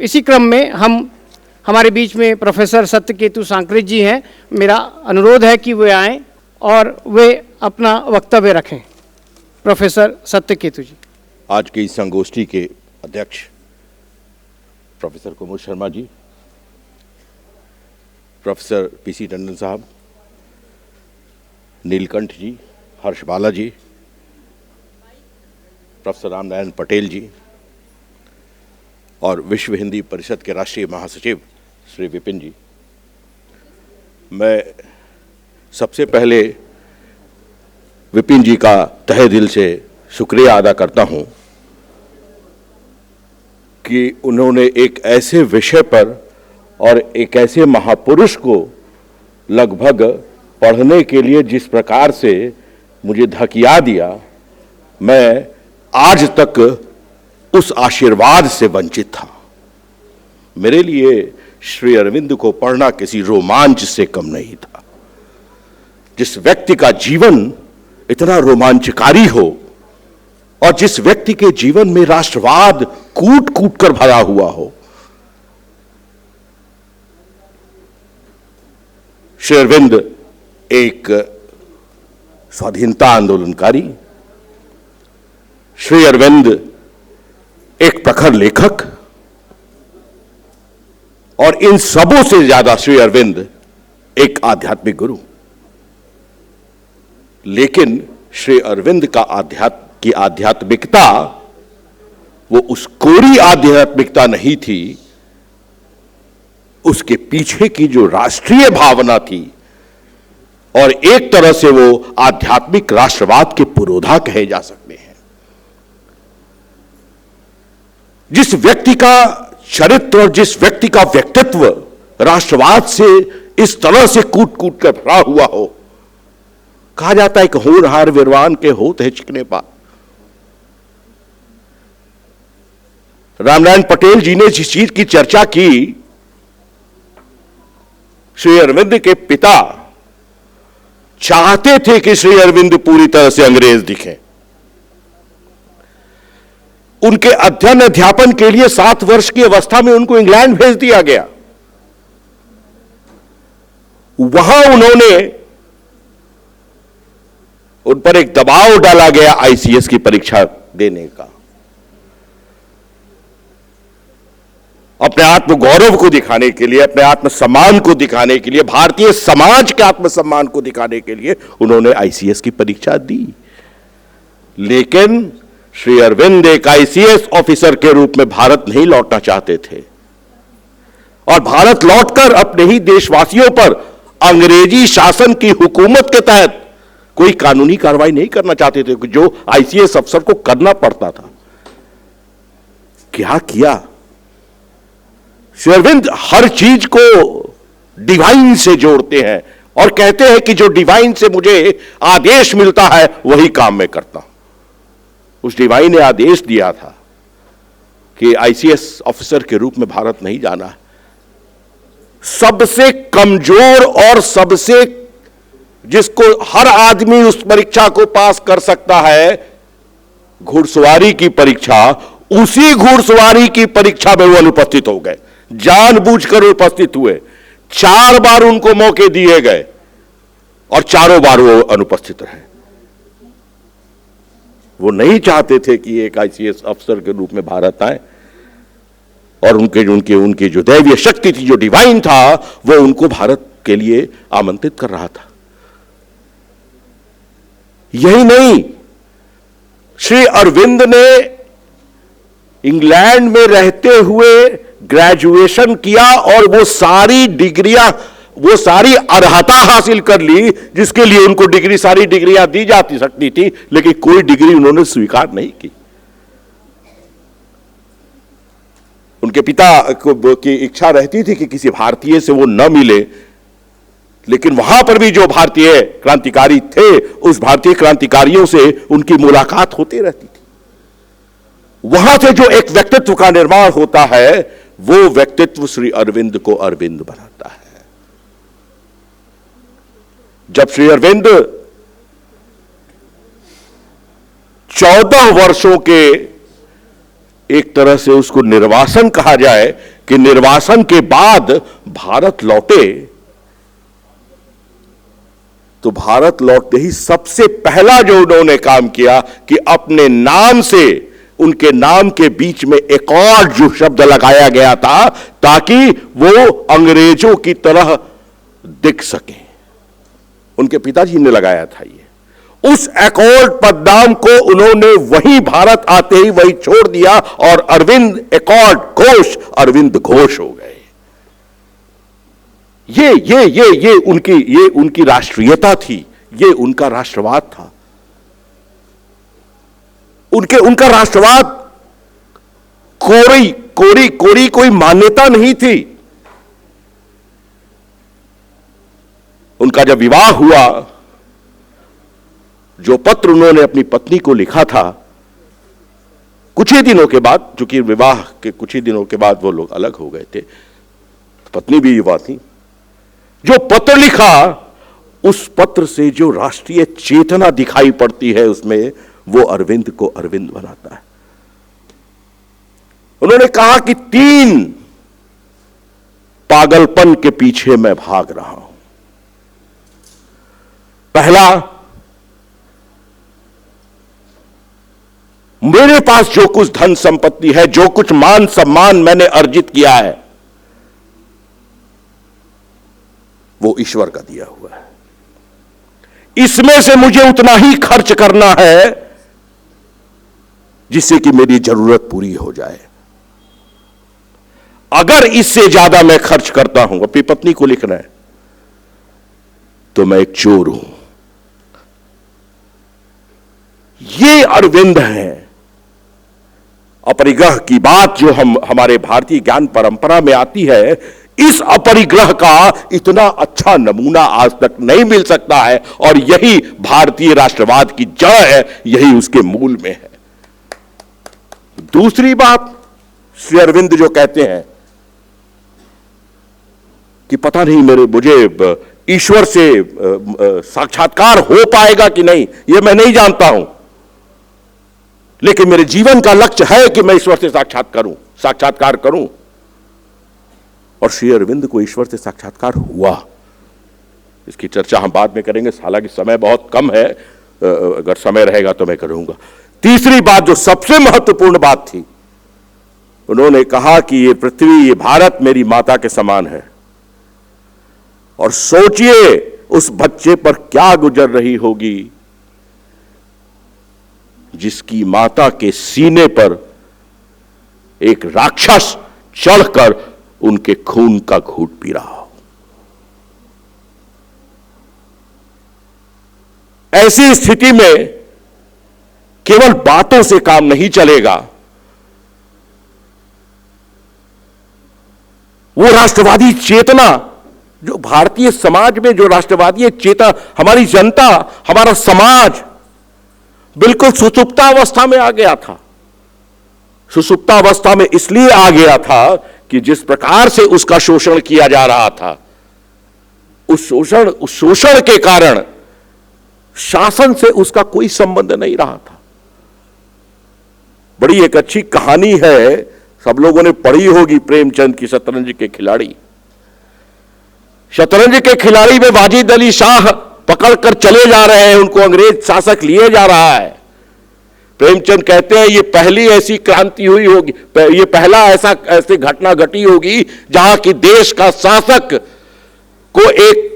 इसी क्रम में हमारे बीच में प्रोफेसर सत्यकेतु सांकृत जी हैं। मेरा अनुरोध है कि वे आएं और वे अपना वक्तव्य रखें। प्रोफेसर सत्यकेतु जी। आज की इस संगोष्ठी के अध्यक्ष प्रोफेसर कुमुद शर्मा जी, प्रोफेसर पीसी टंडन साहब, नीलकंठ जी, हर्ष बाला जी, प्रोफेसर रामनारायण पटेल जी और विश्व हिंदी परिषद के राष्ट्रीय महासचिव श्री विपिन जी, मैं सबसे पहले विपिन जी का तहे दिल से शुक्रिया अदा करता हूं कि उन्होंने एक ऐसे विषय पर और एक ऐसे महापुरुष को लगभग पढ़ने के लिए जिस प्रकार से मुझे धकिया दिया, मैं आज तक उस आशीर्वाद से वंचित था। मेरे लिए श्री अरविंद को पढ़ना किसी रोमांच से कम नहीं था। जिस व्यक्ति का जीवन इतना रोमांचकारी हो और जिस व्यक्ति के जीवन में राष्ट्रवाद कूट कूट कर भरा हुआ हो, श्री अरविंद एक स्वाधीनता आंदोलनकारी, श्री अरविंद एक प्रखर लेखक और इन सबों से ज्यादा श्री अरविंद एक आध्यात्मिक गुरु। लेकिन श्री अरविंद का की आध्यात्मिकता वो उस कोरी आध्यात्मिकता नहीं थी, उसके पीछे की जो राष्ट्रीय भावना थी और एक तरह से वो आध्यात्मिक राष्ट्रवाद के पुरोधा कहे जा सकते हैं। जिस व्यक्ति का चरित्र और जिस व्यक्ति का व्यक्तित्व राष्ट्रवाद से इस तरह से कूट कूट कर भरा हुआ हो, कहा जाता है कि होनहार विद्वान के होत है चिकने पा। रामनारायण पटेल जी ने जिस चीज की चर्चा की, श्री अरविंद के पिता चाहते थे कि श्री अरविंद पूरी तरह से अंग्रेज दिखें। उनके अध्ययन अध्यापन के लिए 7 वर्ष की अवस्था में उनको इंग्लैंड भेज दिया गया। वहां उन पर एक दबाव डाला गया आईसीएस की परीक्षा देने का। अपने आत्मगौरव को दिखाने के लिए, अपने आत्मसम्मान को दिखाने के लिए, भारतीय समाज के आत्मसम्मान को दिखाने के लिए उन्होंने आईसीएस की परीक्षा दी। लेकिन श्री अरविंद एक आईसीएस ऑफिसर के रूप में भारत नहीं लौटना चाहते थे और भारत लौटकर अपने ही देशवासियों पर अंग्रेजी शासन की हुकूमत के तहत कोई कानूनी कार्रवाई नहीं करना चाहते थे, जो आईसीएस अफसर को करना पड़ता था। क्या किया? श्री अरविंद हर चीज को डिवाइन से जोड़ते हैं और कहते हैं कि जो डिवाइन से मुझे आदेश मिलता है वही काम मैं करता हूं। उस डिवाइन ने आदेश दिया था कि आईसीएस ऑफिसर के रूप में भारत नहीं जाना है। सबसे कमजोर और सबसे जिसको हर आदमी उस परीक्षा को पास कर सकता है, घुड़सवारी की परीक्षा, उसी घुड़सवारी की परीक्षा में वो अनुपस्थित हो गए। जानबूझकर उपस्थित हुए। 4 बार उनको मौके दिए गए और चारों बार वो अनुपस्थित रहे। वो नहीं चाहते थे कि एक आईसीएस अफसर के रूप में भारत आए और उनकी जो दैवीय शक्ति थी, जो डिवाइन था, वो उनको भारत के लिए आमंत्रित कर रहा था। यही नहीं, श्री अरविंद ने इंग्लैंड में रहते हुए ग्रेजुएशन किया और वो सारी डिग्रियां, वो सारी अर्हता हासिल कर ली जिसके लिए उनको सारी डिग्रियां दी जाती सकती थी, लेकिन कोई डिग्री उन्होंने स्वीकार नहीं की। उनके पिता की इच्छा रहती थी कि किसी भारतीय से वो न मिले, लेकिन वहां पर भी जो भारतीय क्रांतिकारी थे, उस भारतीय क्रांतिकारियों से उनकी मुलाकात होती रहती थी। वहां से जो एक व्यक्तित्व का निर्माण होता है, वो व्यक्तित्व श्री अरविंद को अरविंद बनाता है। जब श्री अरविंद 14 वर्षों के एक तरह से उसको निर्वासन कहा जाए कि निर्वासन के बाद भारत लौटे, तो भारत लौटते ही सबसे पहला जो उन्होंने काम किया कि अपने नाम से उनके नाम के बीच में एकॉर्ड जो शब्द लगाया गया था ताकि वो अंग्रेजों की तरह दिख सके, उनके पिताजी ने लगाया था ये। उस एकॉर्ड पदनाम को उन्होंने वहीं भारत आते ही वही छोड़ दिया और अरविंद एकॉर्ड घोष अरविंद घोष हो गए। ये उनकी राष्ट्रीयता थी, ये उनका राष्ट्रवाद था। उनका राष्ट्रवाद कोई मान्यता नहीं थी। उनका जब विवाह हुआ, जो पत्र उन्होंने अपनी पत्नी को लिखा था, कुछ ही दिनों के बाद, चूंकि विवाह के कुछ ही दिनों के बाद वो लोग अलग हो गए थे, पत्नी भी युवा थी, जो पत्र लिखा उस पत्र से जो राष्ट्रीय चेतना दिखाई पड़ती है उसमें, वो अरविंद को अरविंद बनाता है। उन्होंने कहा कि 3 पागलपन के पीछे मैं भाग रहा हूं। पहला, मेरे पास जो कुछ धन संपत्ति है, जो कुछ मान सम्मान मैंने अर्जित किया है, वो ईश्वर का दिया हुआ है। इसमें से मुझे उतना ही खर्च करना है जिससे कि मेरी जरूरत पूरी हो जाए। अगर इससे ज्यादा मैं खर्च करता हूं, अपनी पत्नी को लिखना है, तो मैं एक चोर हूं। ये अरविंद है। अपरिग्रह की बात जो हमारे भारतीय ज्ञान परंपरा में आती है, इस अपरिग्रह का इतना अच्छा नमूना आज तक नहीं मिल सकता है, और यही भारतीय राष्ट्रवाद की जड़ है, यही उसके मूल में है। दूसरी बात, श्री अरविंद जो कहते हैं कि पता नहीं मुझे ईश्वर से साक्षात्कार हो पाएगा कि नहीं, यह मैं नहीं जानता हूं, लेकिन मेरे जीवन का लक्ष्य है कि मैं ईश्वर से साक्षात्कार करूं। और श्री अरविंद को ईश्वर से साक्षात्कार हुआ। इसकी चर्चा हम बाद में करेंगे, हालांकि समय बहुत कम है, अगर समय रहेगा तो मैं करूंगा। तीसरी बात जो सबसे महत्वपूर्ण बात थी, उन्होंने कहा कि ये पृथ्वी, ये भारत मेरी माता के समान है, और सोचिए उस बच्चे पर क्या गुजर रही होगी जिसकी माता के सीने पर एक राक्षस चढ़कर उनके खून का घूंट पी रहा हो। ऐसी स्थिति में केवल बातों से काम नहीं चलेगा, वो राष्ट्रवादी चेतना जो भारतीय समाज में, जो राष्ट्रवादी चेतना, हमारी जनता, हमारा समाज बिल्कुल सुसुप्तावस्था में आ गया था। सुसुप्तावस्था में इसलिए आ गया था कि जिस प्रकार से उसका शोषण किया जा रहा था, उस शोषण के कारण शासन से उसका कोई संबंध नहीं रहा था। बड़ी एक अच्छी कहानी है, सब लोगों ने पढ़ी होगी, प्रेमचंद की शतरंज के खिलाड़ी। शतरंज के खिलाड़ी में वाजिद अली शाह पकड़कर चले जा रहे हैं, उनको अंग्रेज शासक लिए जा रहा है। प्रेमचंद कहते हैं ये पहली ऐसी क्रांति हुई होगी, ये पहला ऐसी घटना घटी होगी जहां की देश का शासक को एक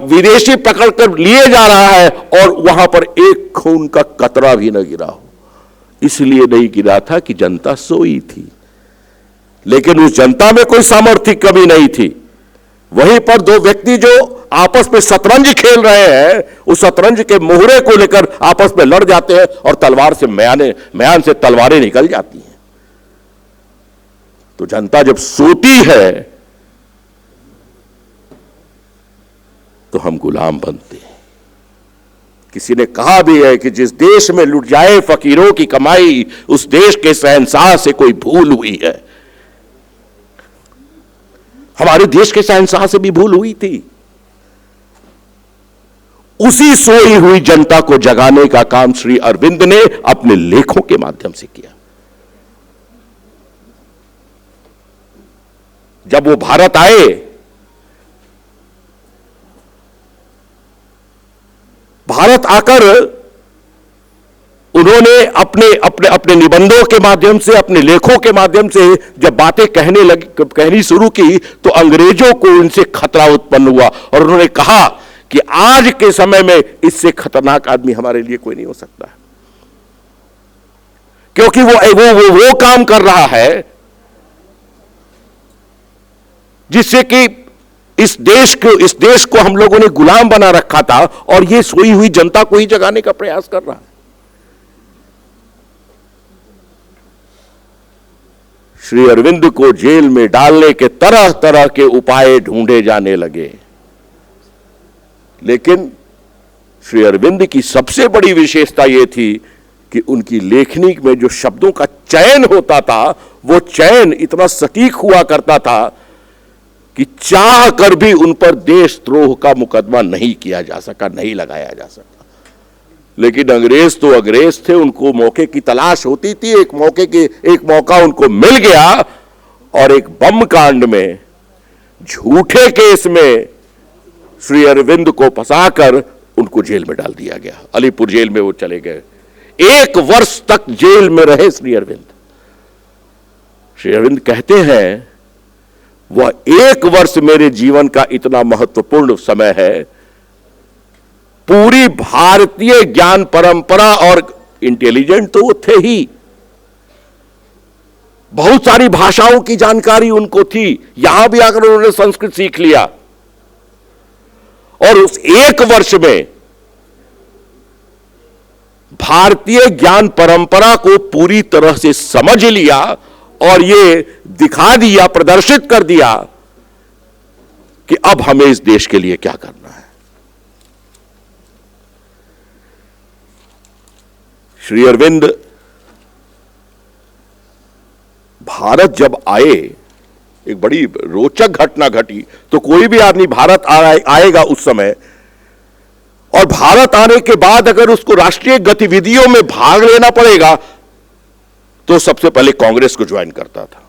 विदेशी पकड़कर लिए जा रहा है और वहां पर एक खून का कतरा भी न गिरा हो। इसलिए नहीं गिरा था कि जनता सोई थी, लेकिन उस जनता में कोई सामर्थ्य कमी नहीं थी। वहीं पर 2 व्यक्ति जो आपस में शतरंज खेल रहे हैं, उस शतरंज के मोहरे को लेकर आपस में लड़ जाते हैं और तलवार से म्यान से तलवारें निकल जाती हैं। तो जनता जब सोती है तो हम गुलाम बनते हैं। किसी ने कहा भी है कि जिस देश में लुट जाए फकीरों की कमाई, उस देश के शहंशाह से कोई भूल हुई है। हमारे देश के शहंशाह से भी भूल हुई थी। उसी सोई हुई जनता को जगाने का काम श्री अरविंद ने अपने लेखों के माध्यम से किया। जब वो भारत आए, भारत आकर उन्होंने अपने अपने अपने निबंधों के माध्यम से, अपने लेखों के माध्यम से जब बातें कहनी शुरू की, तो अंग्रेजों को उनसे खतरा उत्पन्न हुआ और उन्होंने कहा कि आज के समय में इससे खतरनाक आदमी हमारे लिए कोई नहीं हो सकता, क्योंकि वो काम कर रहा है जिससे कि इस देश को हम लोगों ने गुलाम बना रखा था और ये सोई हुई जनता को ही जगाने का प्रयास कर रहा है। श्री अरविंद को जेल में डालने के तरह तरह के उपाय ढूंढे जाने लगे, लेकिन श्री अरविंद की सबसे बड़ी विशेषता यह थी कि उनकी लेखनी में जो शब्दों का चयन होता था, वो चयन इतना सटीक हुआ करता था कि चाह कर भी उन पर देशद्रोह का मुकदमा नहीं किया जा सका, नहीं लगाया जा सका। लेकिन अंग्रेज तो अंग्रेज थे, उनको मौके की तलाश होती थी। एक मौका उनको मिल गया और एक बम कांड में, झूठे केस में श्री अरविंद को फंसाकर उनको जेल में डाल दिया गया। अलीपुर जेल में वो चले गए। 1 वर्ष तक जेल में रहे श्री अरविंद। श्री अरविंद कहते हैं, वह 1 वर्ष मेरे जीवन का इतना महत्वपूर्ण समय है, पूरी भारतीय ज्ञान परंपरा, और इंटेलिजेंट तो वो थे ही, बहुत सारी भाषाओं की जानकारी उनको थी। यहां भी आकर उन्होंने संस्कृत सीख लिया और उस 1 वर्ष में भारतीय ज्ञान परंपरा को पूरी तरह से समझ लिया और ये दिखा दिया, प्रदर्शित कर दिया कि अब हमें इस देश के लिए क्या करना है। श्री अरविंद भारत जब आए, एक बड़ी रोचक घटना घटी। तो कोई भी आदमी भारत आएगा उस समय, और भारत आने के बाद अगर उसको राष्ट्रीय गतिविधियों में भाग लेना पड़ेगा तो सबसे पहले कांग्रेस को ज्वाइन करता था।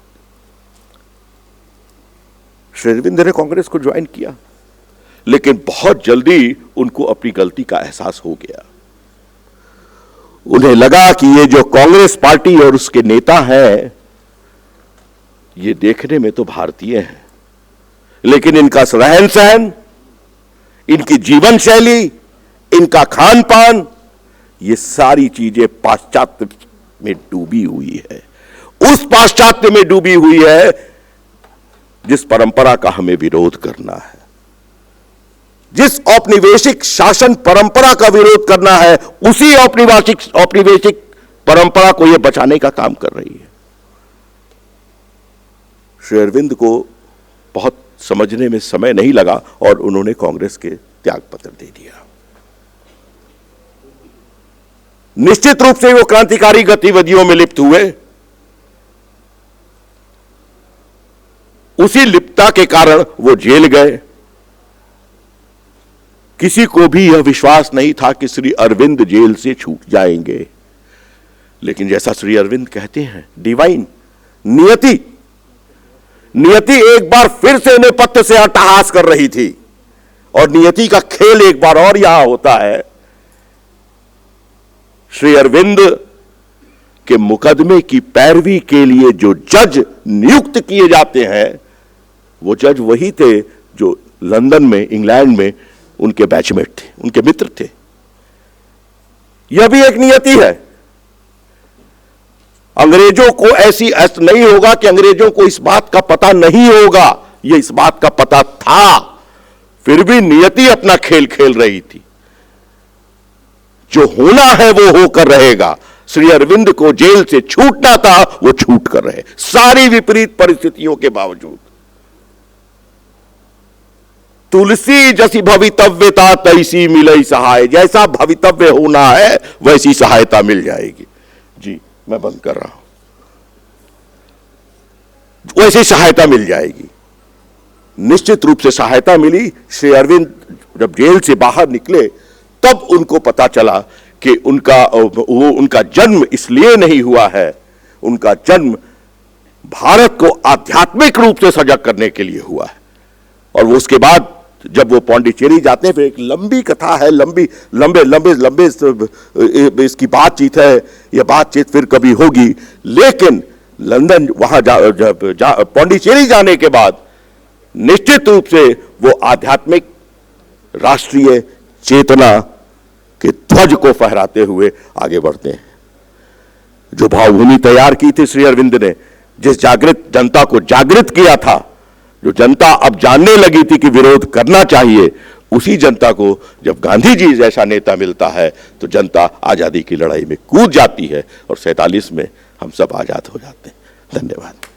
श्री अरविंद ने कांग्रेस को ज्वाइन किया, लेकिन बहुत जल्दी उनको अपनी गलती का एहसास हो गया। उन्हें लगा कि ये जो कांग्रेस पार्टी और उसके नेता हैं, ये देखने में तो भारतीय हैं, लेकिन इनका रहन सहन, इनकी जीवन शैली, इनका खान पान, ये सारी चीजें पाश्चात्य में डूबी हुई है। उस पाश्चात्य में डूबी हुई है जिस परंपरा का हमें विरोध करना है, जिस औपनिवेशिक शासन परंपरा का विरोध करना है, उसी औपनिवेशिक परंपरा को यह बचाने का काम कर रही है। श्री अरविंद को बहुत समझने में समय नहीं लगा और उन्होंने कांग्रेस के त्याग पत्र दे दिया। निश्चित रूप से वो क्रांतिकारी गतिविधियों में लिप्त हुए। उसी लिप्तता के कारण वो जेल गए। किसी को भी यह विश्वास नहीं था कि श्री अरविंद जेल से छूट जाएंगे, लेकिन जैसा श्री अरविंद कहते हैं, डिवाइन, नियति एक बार फिर से नेपथ्य से अट्टहास कर रही थी, और नियति का खेल एक बार और यहां होता है। श्री अरविंद के मुकदमे की पैरवी के लिए जो जज नियुक्त किए जाते हैं, वो जज वही थे जो लंदन में, इंग्लैंड में उनके बैचमेट थे, उनके मित्र थे। यह भी एक नियति है। अंग्रेजों को ऐसी नहीं होगा कि अंग्रेजों को इस बात का पता नहीं होगा, यह इस बात का पता था, फिर भी नियति अपना खेल खेल रही थी। जो होना है वो होकर रहेगा। श्री अरविंद को जेल से छूटना था, वो छूट कर रहे, सारी विपरीत परिस्थितियों के बावजूद। तुलसी जैसी भवितव्यता तैसी मिलई सहाय, जैसा भवितव्य होना है वैसी सहायता मिल जाएगी। जी मैं बंद कर रहा हूं। वैसी सहायता मिल जाएगी, निश्चित रूप से सहायता मिली। श्री अरविंद जब जेल से बाहर निकले तब उनको पता चला कि उनका जन्म इसलिए नहीं हुआ है, उनका जन्म भारत को आध्यात्मिक रूप से सजग करने के लिए हुआ है। और वो उसके बाद जब वो पौंडीचेरी जाते हैं, फिर एक लंबी कथा है, लंबे लंबे इसकी बातचीत है, यह बातचीत फिर कभी होगी। लेकिन लंदन वहां पौंडीचेरी जाने के बाद निश्चित रूप से वो आध्यात्मिक राष्ट्रीय चेतना के ध्वज को फहराते हुए आगे बढ़ते हैं। जो भावभूमि तैयार की थी श्री अरविंद ने, जिस जागृत जनता को जागृत किया था, जो जनता अब जानने लगी थी कि विरोध करना चाहिए, उसी जनता को जब गांधी जी जैसा नेता मिलता है तो जनता आजादी की लड़ाई में कूद जाती है और 47 में हम सब आजाद हो जाते हैं। धन्यवाद।